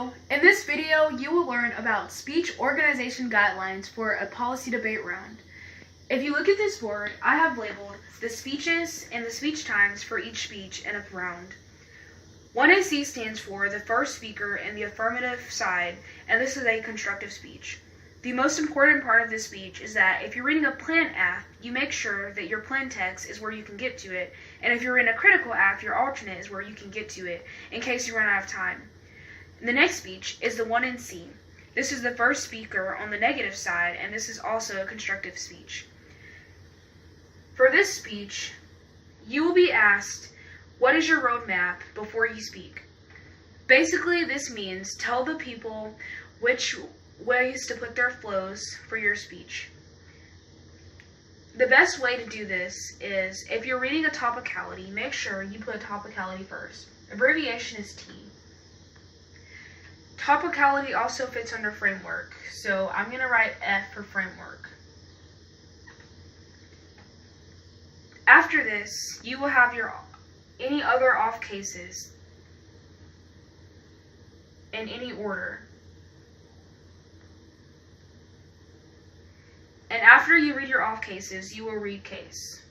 Hello, in this video you will learn about speech organization guidelines for a policy debate round. If you look at this board, I have labeled the speeches and the speech times for each speech in a round. 1AC stands for the first speaker and the affirmative side, and this is a constructive speech. The most important part of this speech is that if you're reading a planned act, you make sure that your planned text is where you can get to it, and if you're in a critical act, your alternate is where you can get to it in case you run out of time. The next speech is the 1NC. This is the first speaker on the negative side, and this is also a constructive speech. For this speech, you will be asked, what is your roadmap before you speak? Basically, this means tell the people which ways to put their flows for your speech. The best way to do this is, if you're reading a topicality, make sure you put topicality first. Abbreviation is T. Topicality also fits under framework, so I'm going to write F for framework. After this, you will have any other off cases in any order. And after you read your off cases, you will read case.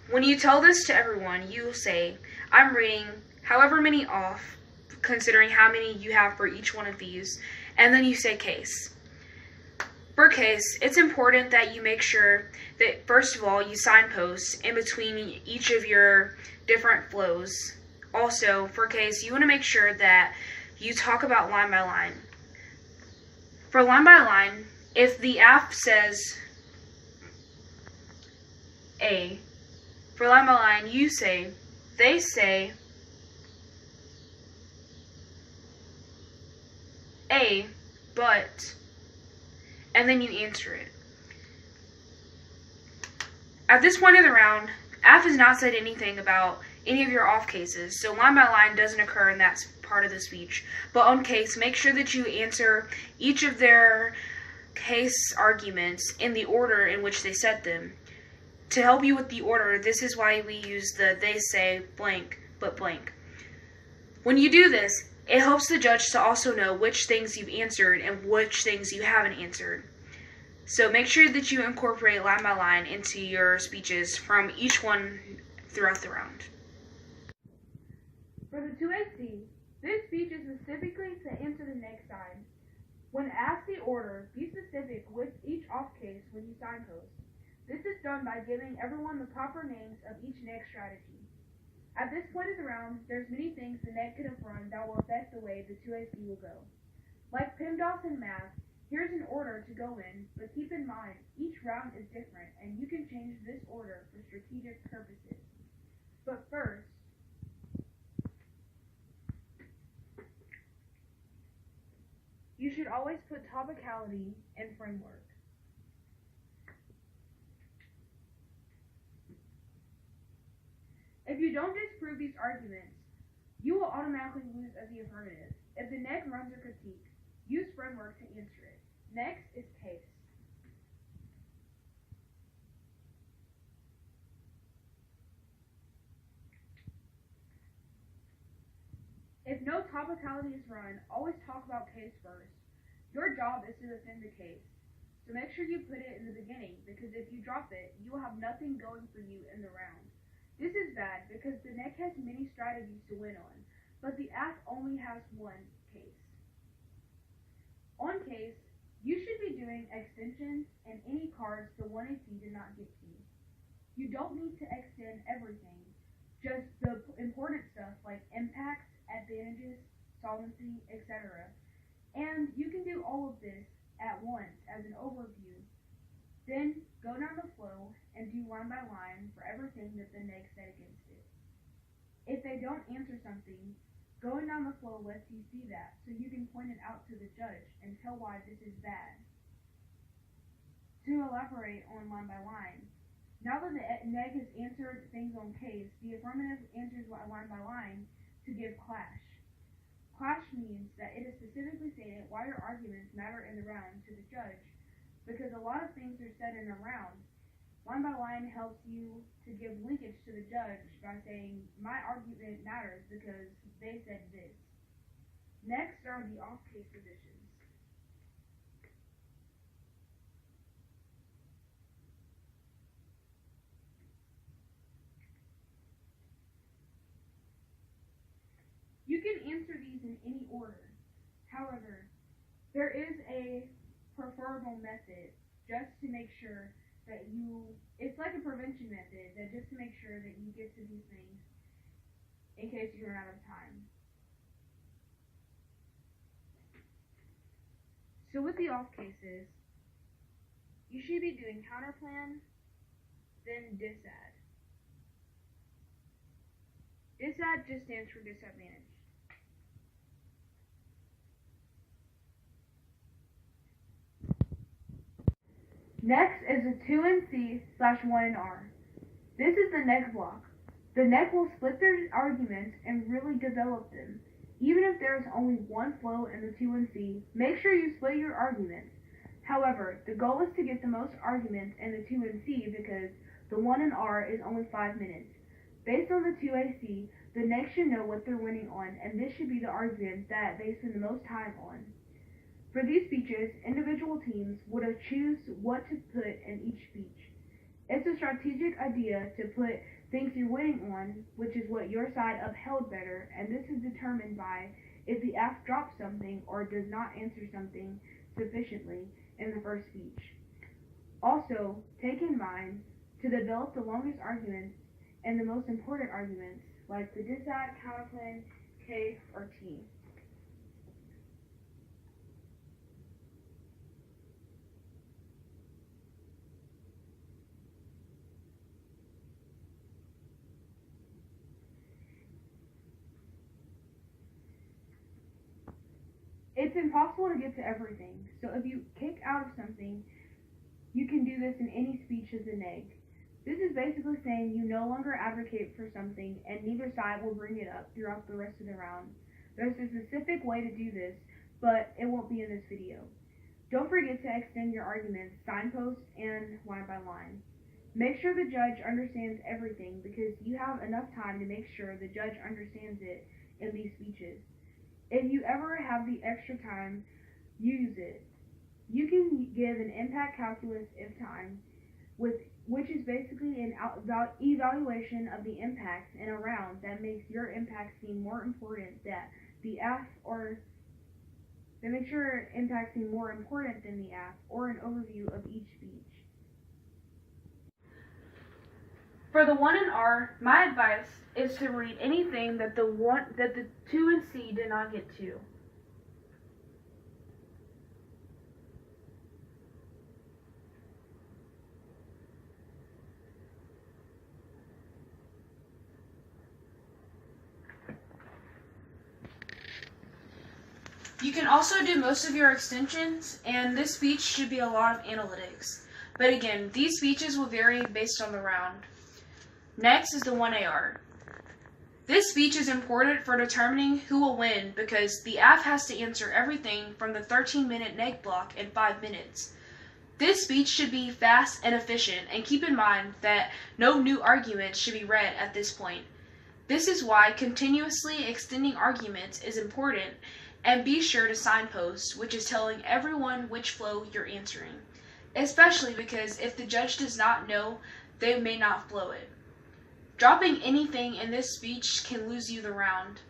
When you tell this to everyone, you will say, I'm reading however many off, considering how many you have for each one of these, and then you say case. For case, it's important that you make sure that, first of all, you signpost in between each of your different flows. Also, for case, you want to make sure that you talk about line by line. For line by line, if the app says A, for line by line, you say, they say A, but, and then you answer it. At this point in the round, F has not said anything about any of your off cases, so line by line doesn't occur in that part of the speech. But on case, make sure that you answer each of their case arguments in the order in which they set them. To help you with the order, this is why we use the they say blank, but blank. When you do this, it helps the judge to also know which things you've answered and which things you haven't answered. So make sure that you incorporate line by line into your speeches from each one throughout the round. For the 2AC, this speech is specifically to answer the next side. When asked the order, be specific with each off case when you signpost. This is done by giving everyone the proper names of each next strategy. At this point of the round, there's many things the net could have run that will affect the way the 2AC will go. Like PIMDOS and math, here's an order to go in, but keep in mind, each round is different, and you can change this order for strategic purposes. But first, you should always put topicality and framework. If you don't disprove these arguments, you will automatically lose as the affirmative. If the neg runs a critique, use framework to answer it. Next is case. If no topicality is run, always talk about case first. Your job is to defend the case, so make sure you put it in the beginning, because if you drop it, you will have nothing going for you in the round. This is bad because the neck has many strategies to win on, but the act only has one case. On case, you should be doing extensions and any cards the 1AC did not get to. You don't need to extend everything, just the important stuff like impacts, advantages, solvency, etc. And you can do all of this at once as an overview. Then go down the flow and do line by line for everything that the neg said against it. If they don't answer something, going down the flow lets you see that, so you can point it out to the judge and tell why this is bad. To elaborate on line by line, now that the neg has answered things on case, the affirmative answers line by line to give clash. Clash means that it is specifically stated why your arguments matter in the round to the judge, because a lot of things are said in a round, Line by line helps you to give linkage to the judge by saying, my argument matters because they said this. Next are the off-case positions. You can answer these in any order. However, there is a preferable method just to make sure that it's like a prevention method that just to make sure that you get to these things in case you run out of time. So with the off cases, you should be doing counterplan, then disadd. Disadd just stands for disadvantage. Next is a 2NC/1NR. This is the neg block. The neg will split their arguments and really develop them. Even if there is only one flow in the 2NC, make sure you split your arguments. However, the goal is to get the most arguments in the 2NC because the 1NR is only 5 minutes. Based on the 2AC, the neg should know what they're winning on, and this should be the argument that they spend the most time on. For these speeches, individual teams would choose what to put in each speech. It's a strategic idea to put things you're winning on, which is what your side upheld better, and this is determined by if the AF drops something or does not answer something sufficiently in the first speech. Also, take in mind to develop the longest arguments and the most important arguments, like the disadd, counterplan, K, or T. It's impossible to get to everything, so if you kick out of something, you can do this in any speech as a neg. This is basically saying you no longer advocate for something and neither side will bring it up throughout the rest of the round. There's a specific way to do this, but it won't be in this video. Don't forget to extend your arguments, signpost, and line by line. Make sure the judge understands everything because you have enough time to make sure the judge understands it in these speeches. If you ever have the extra time, use it. You can give an impact calculus if time, which is basically an evaluation of the impacts in a round that makes your impact seem more important than the AF or an overview of each speech. For the 1NR, my advice is to read anything that the 2NC did not get to. You can also do most of your extensions, and this speech should be a lot of analytics. But again, these speeches will vary based on the round. Next is the 1AR. This speech is important for determining who will win because the AF has to answer everything from the 13-minute neg block in 5 minutes. This speech should be fast and efficient, and keep in mind that no new arguments should be read at this point. This is why continuously extending arguments is important, and be sure to signpost, which is telling everyone which flow you're answering, especially because if the judge does not know, they may not flow it. Dropping anything in this speech can lose you the round.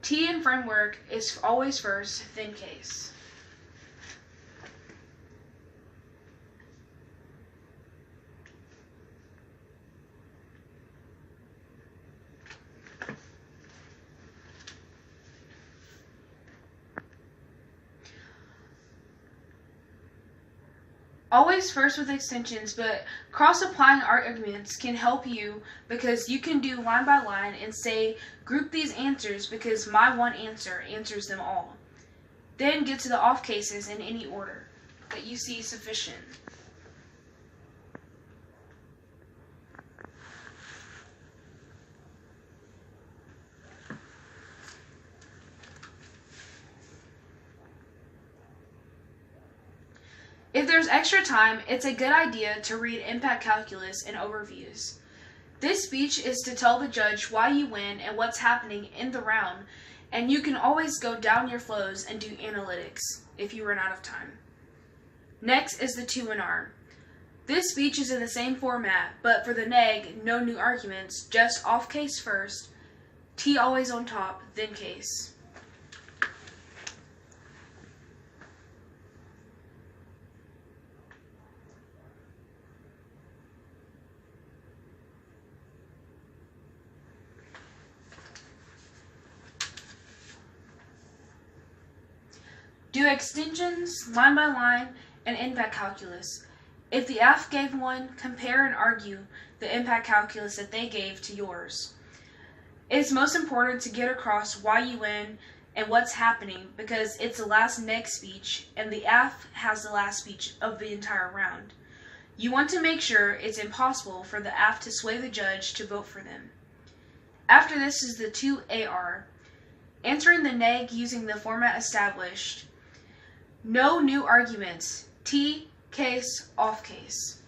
T in framework is always first, then case. Always first with extensions, but cross-applying arguments can help you because you can do line by line and say, group these answers because my one answer answers them all. Then get to the off cases in any order that you see sufficient. If there's extra time, it's a good idea to read impact calculus and overviews. This speech is to tell the judge why you win and what's happening in the round, and you can always go down your flows and do analytics if you run out of time. Next is the 2-and-R. This speech is in the same format, but for the neg, no new arguments, just off case first, T always on top, then case. Do extensions, line by line, and impact calculus. If the F gave one, compare and argue the impact calculus that they gave to yours. It's most important to get across why you win and what's happening because it's the last neg speech and the F has the last speech of the entire round. You want to make sure it's impossible for the F to sway the judge to vote for them. After this is the 2-AR. Answering the neg using the format established. No new arguments. T, case, off case.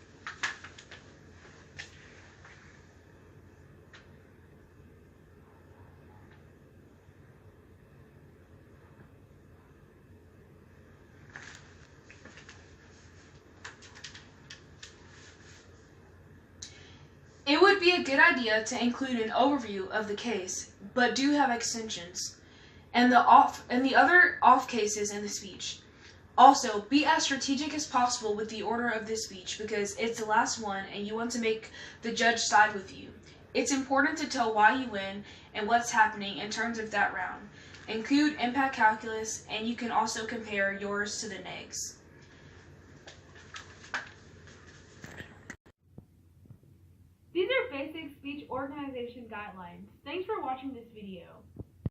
It would be a good idea to include an overview of the case, but do have extensions and the other off cases in the speech. Also, be as strategic as possible with the order of this speech because it's the last one and you want to make the judge side with you. It's important to tell why you win and what's happening in terms of that round. Include impact calculus and you can also compare yours to the negs. These are basic speech organization guidelines. Thanks for watching this video.